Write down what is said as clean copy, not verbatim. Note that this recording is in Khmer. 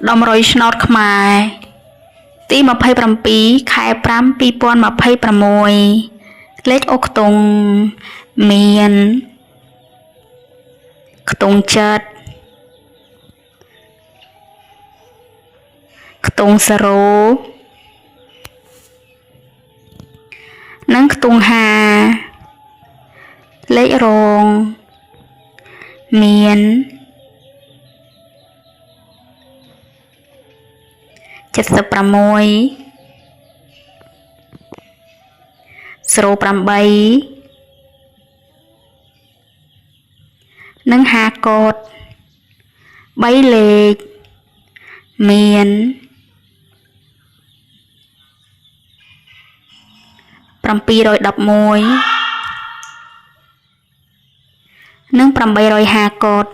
ដំរុយឆ្នោតខ្មែរទី27ខែ5 2026លេខអុកខ្ទង់មានខ្ទង់ចិត្តខ្ទង់សារ៉ូនិងខ្ទង់5លេខរងមាន76 08និង5កូដ3លេខមាន711និង850កូដ